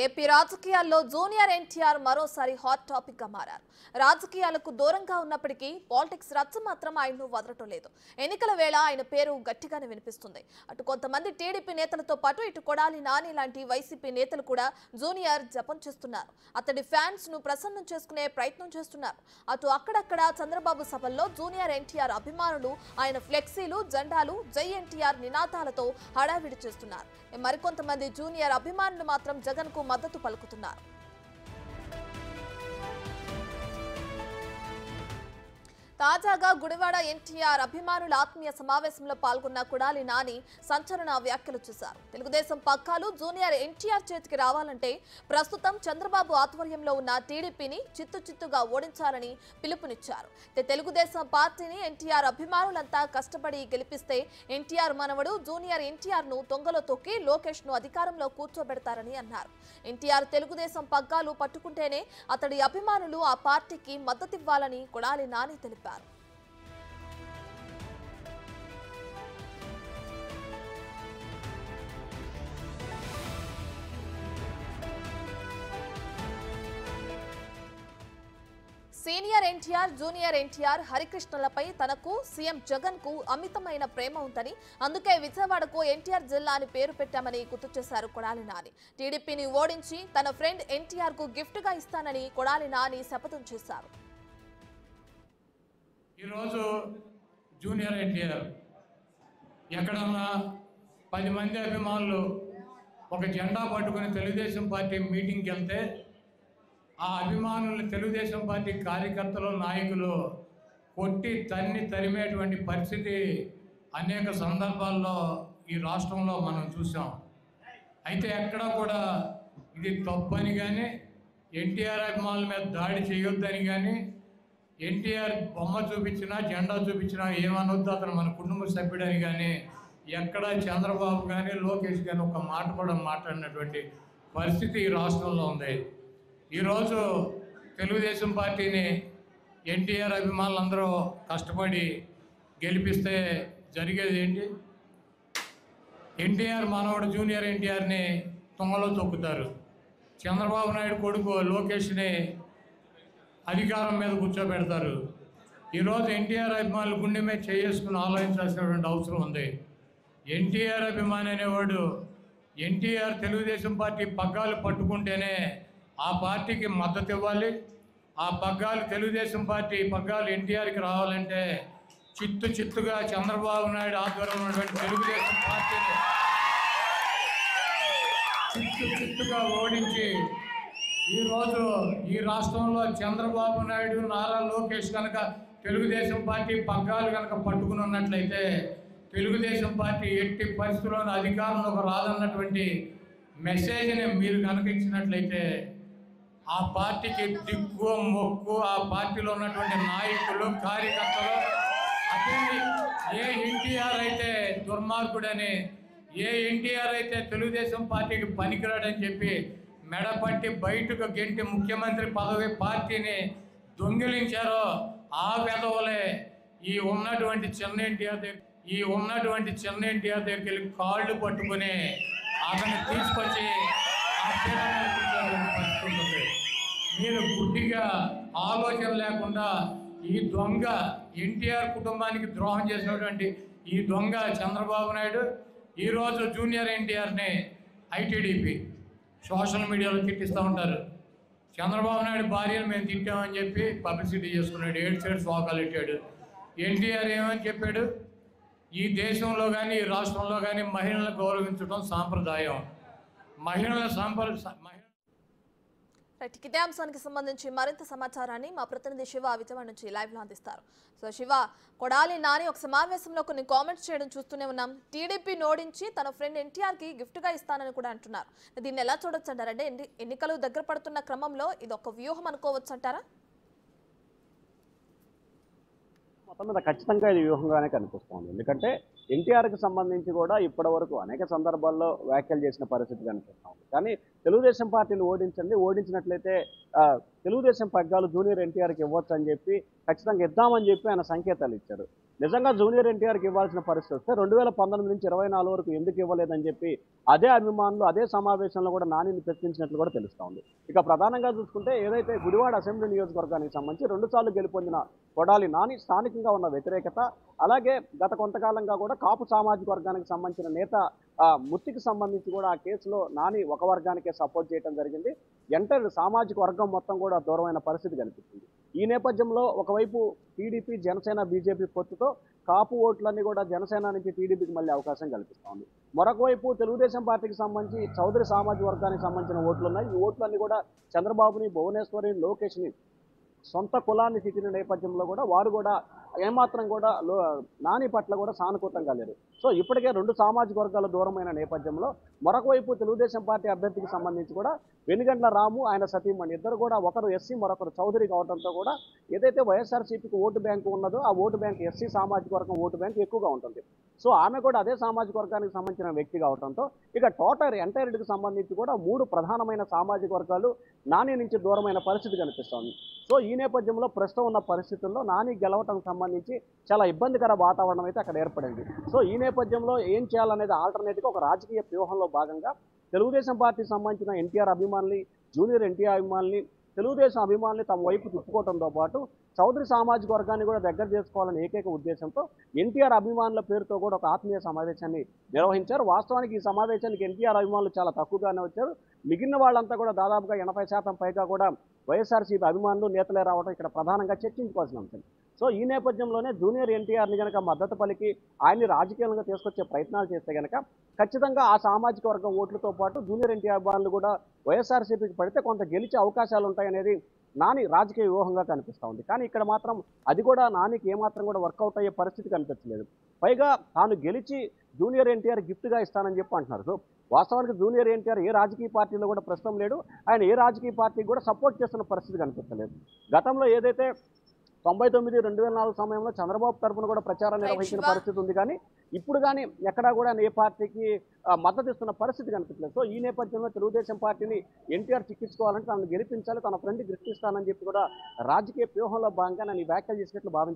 AP రాజకీయాల్లో junior NTR మరోసారి hot topic గా మారారు. రాజకీయాలకు దూరంగా ఉన్నప్పటికీ పాలిటిక్స్ రచ్చ మాత్రం ఆయన్ను వదలటం లేదు. ఎన్నికల వేళ ఆయన పేరు గట్టిగానే వినిపిస్తుంది. అటు కొంతమంది టీడీపీ నేతలతో పాటు ఇటు కొడాలి నాని లాంటి వైసీపీ నేతలు కూడా జూనియర్ జపం చేస్తున్నారు. అతడి ఫ్యాన్స్ ను ప్రసన్నం చేసుకునే ప్రయత్నం చేస్తున్నారు. అటు అక్కడక్కడ చంద్రబాబు సభల్లో జూనియర్ ఎన్టీఆర్ అభిమానులు ఆయన ఫ్లెక్సీలు, జెండాలు, జై ఎన్టీఆర్ నినాదాలతో హడావిడి చేస్తున్నారు. మరికొంతమంది జూనియర్ అభిమానులు మాత్రం జగన్ కు మద్దతు పలుకుతున్నారు. తాజాగా గుడివాడ ఎన్టీఆర్ అభిమానుల ఆత్మీయ సమావేశంలో పాల్గొన్న కొడాలి నాని సంచలన వ్యాఖ్యలు చేశారు. తెలుగుదేశం పగ్గాలు జూనియర్ ఎన్టీఆర్ చేతికి రావాలంటే ప్రస్తుతం చంద్రబాబు ఆధ్వర్యంలో ఉన్న టీడీపీని చిత్తుగా ఓడించాలని పిలుపునిచ్చారు. తెలుగుదేశం పార్టీని ఎన్టీఆర్ అభిమానులంతా కష్టపడి గెలిపిస్తే ఎన్టీఆర్ మనవడు జూనియర్ ఎన్టీఆర్ ను తొంగలో తొక్కి లోకేష్ ను అధికారంలో కూర్చోబెడతారని అన్నారు. ఎన్టీఆర్ తెలుగుదేశం పగ్గాలు పట్టుకుంటేనే అతడి అభిమానులు ఆ పార్టీకి మద్దతివ్వాలని కొడాలి నాని తెలిపారు. సీనియర్ ఎన్టీఆర్, జూనియర్ ఎన్టీఆర్, హరికృష్ణలపై తనకు సీఎం జగన్ కు అమితమైన ప్రేమ ఉందని, అందుకే విజయవాడకు ఎన్టీఆర్ జిల్లా అని పేరు పెట్టామని గుర్తు చేశారు కొడాలి నాని. టీడీపీని ఓడించి తన ఫ్రెండ్ ఎన్టీఆర్ కు గిఫ్ట్ గా ఇస్తానని కొడాలి నాని శపథం చేశారు. ఈరోజు జూనియర్ ఎన్టీఆర్ ఎక్కడన్నా 10 మంది అభిమానులు ఒక జెండా పట్టుకుని తెలుగుదేశం పార్టీ మీటింగ్కి వెళ్తే ఆ అభిమానులు తెలుగుదేశం పార్టీ కార్యకర్తలు, నాయకులు కొట్టి తరిమేటువంటి పరిస్థితి అనేక సందర్భాల్లో ఈ రాష్ట్రంలో మనం చూసాం. అయితే ఎక్కడా కూడా ఇది తప్పని కానీ, ఎన్టీఆర్ అభిమానుల మీద దాడి చేయొద్దని కానీ, ఎన్టీఆర్ బొమ్మ చూపించినా, జెండా చూపించినా ఏమనొద్దు, అతను మన కుటుంబ సభ్యుడని కానీ ఎక్కడ చంద్రబాబు కానీ లోకేష్ కానీ ఒక మాట కూడా మాట్లాడినటువంటి పరిస్థితి ఈ రాష్ట్రంలో ఉంది. ఈరోజు తెలుగుదేశం పార్టీని ఎన్టీఆర్ అభిమానులందరూ కష్టపడి గెలిపిస్తే జరిగేది ఏంటి? ఎన్టీఆర్ మనవడు జూనియర్ ఎన్టీఆర్ని తొంగలో తొక్కుతారు. చంద్రబాబు నాయుడు కొడుకు లోకేష్ని అధికారం మీద కూర్చోబెడతారు. ఈరోజు ఎన్టీఆర్ అభిమానులు గుండె మీద చేసుకుని ఆలోచించాల్సినటువంటి అవసరం ఉంది. ఎన్టీఆర్ అభిమాని అనేవాడు ఎన్టీఆర్ తెలుగుదేశం పార్టీ పగ్గాలు పట్టుకుంటేనే ఆ పార్టీకి మద్దతు ఇవ్వాలి. ఆ పగ్గాలు తెలుగుదేశం పార్టీ పగ్గాలు ఎన్టీఆర్కి రావాలంటే చిత్తుగా చంద్రబాబు నాయుడు ఆధ్వర్యంలో ఉన్నటువంటి తెలుగుదేశం పార్టీని చిత్తుగా ఓడించి ఈరోజు ఈ రాష్ట్రంలో చంద్రబాబు నాయుడు, నారా లోకేష్ కనుక తెలుగుదేశం పార్టీ పగ్గాలు కనుక పట్టుకుని ఉన్నట్లయితే తెలుగుదేశం పార్టీ ఎట్టి పరిస్థితుల్లోనూ అధికారంలోకి రాదన్నటువంటి మెసేజ్ని మీరు కనుక ఇచ్చినట్లయితే ఆ పార్టీకి దిక్కు మొక్కు ఆ పార్టీలో ఉన్నటువంటి నాయకులు, కార్యకర్తలు అదే ఏ ఎన్టీఆర్ అయితే దుర్మార్గుడని, ఏ ఎన్టీఆర్ అయితే తెలుగుదేశం పార్టీకి పనికిరాడని చెప్పి మెడపట్టి బయటకు గెంటి ముఖ్యమంత్రి పదవి పార్టీని దొంగిలించారో ఆ వెధవలే ఈ ఉన్నటువంటి చిన్న ఎన్టీఆర్ దగ్గరికి వెళ్ళి కాళ్ళు పట్టుకుని అతన్ని తీసుకొచ్చి ఆ పరిస్థితుంది. మీరు గుడ్డిగా ఆలోచన లేకుండా ఈ దొంగ ఎన్టీఆర్ కుటుంబానికి ద్రోహం చేసినటువంటి ఈ దొంగ చంద్రబాబు నాయుడు ఈరోజు జూనియర్ ఎన్టీఆర్ని ఐటీడీపీ సోషల్ మీడియాలో తిట్టిస్తూ ఉంటారు. చంద్రబాబు నాయుడు భార్యను మేము తిట్టామని చెప్పి పబ్లిసిటీ చేసుకున్నాడు, 7 సైడ్ శోకాలు పెట్టాడు. ఎన్టీఆర్ ఏమని చెప్పాడు? ఈ దేశంలో కానీ ఈ రాష్ట్రంలో కానీ మహిళలను గౌరవించడం సాంప్రదాయం. ఇదే అంశానికి సంబంధించి మరింత సమాచారాన్ని మా ప్రతినిధి శివ విజయవాడ నుంచి లైవ్ లో అందిస్తారు. సో శివ, కొడాలి నాని ఒక సమావేశంలో కొన్ని కామెంట్స్ చేయడం చూస్తూనే ఉన్నాం. టీడీపీ నోడించి తన ఫ్రెండ్ ఎన్టీఆర్ కి గిఫ్ట్ గా ఇస్తానని కూడా అంటున్నారు. దీన్ని ఎలా చూడొచ్చు అంటారంటే, ఎన్నికలు దగ్గర పడుతున్న క్రమంలో ఇది ఒక వ్యూహం అనుకోవచ్చు అంటారా? మొత్తం మీద ఖచ్చితంగా ఇది వ్యూహంగానే కనిపిస్తోంది. ఎందుకంటే ఎన్టీఆర్కి సంబంధించి కూడా ఇప్పటి వరకు అనేక సందర్భాల్లో వ్యాఖ్యలు చేసిన పరిస్థితి కనిపిస్తోంది. కానీ తెలుగుదేశం పార్టీని ఓడించండి, ఓడించినట్లయితే తెలుగుదేశం పగ్గాలు జూనియర్ ఎన్టీఆర్కి ఇవ్వచ్చు అని చెప్పి ఖచ్చితంగా ఇద్దామని చెప్పి ఆయన సంకేతాలు ఇచ్చారు. నిజంగా జూనియర్ ఎన్టీఆర్కి ఇవ్వాల్సిన పరిస్థితి వస్తే 2019 నుంచి 24 వరకు ఎందుకు ఇవ్వలేదని చెప్పి అదే అభిమానులు అదే సమావేశంలో కూడా నానిని ప్రశ్నించినట్లు కూడా తెలుస్తూ ఉంది. ఇక ప్రధానంగా చూసుకుంటే ఏదైతే గుడివాడ అసెంబ్లీ నియోజకవర్గానికి సంబంధించి 2 సార్లు గెలుపొందిన కొడాలి నాని స్థానికంగా ఉన్న వ్యతిరేకత, అలాగే గత కొంతకాలంగా కూడా కాపు సామాజిక వర్గానికి సంబంధించిన నేత ముత్తికి సంబంధించి కూడా ఆ కేసులో నాని ఒక వర్గానికే సపోర్ట్ చేయడం జరిగింది. ఎంటర్ సామాజిక వర్గం మొత్తం కూడా దూరమైన పరిస్థితి కనిపిస్తుంది. ఈ నేపథ్యంలో ఒకవైపు టీడీపీ జనసేన బీజేపీ పొత్తుతో కాపు ఓట్లన్నీ కూడా జనసేన నుంచి టీడీపీకి మళ్ళీ అవకాశం కల్పిస్తోంది. మరొక వైపు తెలుగుదేశం పార్టీకి సంబంధించి చౌదరి సామాజిక వర్గానికి సంబంధించిన ఓట్లు ఉన్నాయి. ఈ ఓట్లన్నీ కూడా చంద్రబాబుని, భువనేశ్వరి, లోకేష్ని సొంత కులాన్ని తిట్టిన నేపథ్యంలో కూడా వారు కూడా ఏమాత్రం కూడా నాని పట్ల కూడా సానుకూలంగా లేరు. సో ఇప్పటికే 2 సామాజిక వర్గాల దూరమైన నేపథ్యంలో మరొక వైపు తెలుగుదేశం పార్టీ అభ్యర్థికి సంబంధించి కూడా వెనుగండ్ల రాము, ఆయన సతీమణి ఇద్దరు కూడా ఒకరు ఎస్సీ మరొకరు చౌదరి కావడంతో కూడా ఏదైతే వైఎస్ఆర్సీపీకి ఓటు బ్యాంకు ఉన్నదో ఆ ఓటు బ్యాంక్ ఎస్సీ సామాజిక వర్గం ఓటు బ్యాంక్ ఎక్కువగా ఉంటుంది. సో ఆమె కూడా అదే సామాజిక వర్గానికి సంబంధించిన వ్యక్తి కావడంతో ఇక టోటల్ ఎంటైర్కి సంబంధించి కూడా 3 ప్రధానమైన సామాజిక వర్గాలు నాని నుంచి దూరమైన పరిస్థితి కనిపిస్తోంది. సో ఈ నేపథ్యంలో ప్రస్తుతం ఉన్న పరిస్థితుల్లో నాని గెలవటం సంబంధించి చాలా ఇబ్బందికర వాతావరణం అయితే అక్కడ ఏర్పడింది. సో ఈ నేపథ్యంలో ఏం చేయాలనేది ఆల్టర్నేట్గా ఒక రాజకీయ వ్యూహంలో భాగంగా తెలుగుదేశం పార్టీకి సంబంధించిన ఎన్టీఆర్ అభిమానుల్ని, జూనియర్ ఎన్టీఆర్ అభిమానుల్ని, తెలుగుదేశం అభిమానుల్ని తమ వైపు తిప్పుకోవడంతో పాటు చౌదరి సామాజిక వర్గాన్ని కూడా దగ్గర చేసుకోవాలనే ఏకైక ఉద్దేశంతో ఎన్టీఆర్ అభిమానుల పేరుతో కూడా ఒక ఆత్మీయ సమావేశాన్ని నిర్వహించారు. వాస్తవానికి ఈ సమావేశానికి ఎన్టీఆర్ అభిమానులు చాలా తక్కువగానే వచ్చారు. మిగిలిన వాళ్ళంతా కూడా దాదాపుగా 80% పైగా కూడా వైఎస్ఆర్సీపీ అభిమానులు, నేతలే రావడం ఇక్కడ ప్రధానంగా చర్చించుకోవాల్సిన అంశం. సో ఈ నేపథ్యంలోనే జూనియర్ ఎన్టీఆర్ని కనుక మద్దతు పలికి ఆయన్ని రాజకీయంగా తీసుకొచ్చే ప్రయత్నాలు చేస్తే కనుక ఖచ్చితంగా ఆ సామాజిక వర్గం ఓట్లతో పాటు జూనియర్ ఎన్టీఆర్ అభిమానులు కూడా వైఎస్ఆర్సీపీకి పడితే కొంత గెలిచే అవకాశాలు ఉంటాయనేది నాని రాజకీయ వ్యూహంగా కనిపిస్తూ ఉంది. కానీ ఇక్కడ మాత్రం అది కూడా నానికి ఏమాత్రం కూడా వర్కౌట్ అయ్యే పరిస్థితి కనిపించలేదు. పైగా తాను గెలిచి జూనియర్ ఎన్టీఆర్ గిఫ్ట్గా ఇస్తానని చెప్పి అంటున్నారు. సో వాస్తవానికి జూనియర్ ఎన్టీఆర్ ఏ రాజకీయ పార్టీలో కూడా ప్రస్తుతం లేడు. ఆయన ఏ రాజకీయ పార్టీకి కూడా సపోర్ట్ చేస్తున్న పరిస్థితి కనిపించలేదు. గతంలో ఏదైతే 99, 2004 సమయంలో చంద్రబాబు తరఫున కూడా ప్రచారం నిర్వహించిన పరిస్థితి ఉంది. కానీ ఇప్పుడు కానీ ఎక్కడా కూడా ఏ పార్టీకి మద్దతు ఇస్తున్న పరిస్థితి కనిపించలేదు. సో ఈ నేపథ్యంలో తెలుగుదేశం పార్టీని ఎన్టీఆర్ చిక్కించుకోవాలంటే తనను గెలిపించాలి, తన ఫ్రెండ్ గెలిపిస్తానని చెప్పి కూడా రాజకీయ వ్యూహంలో భాగంగా నేను ఈ వ్యాఖ్యలు చేసినట్లు భావించాను.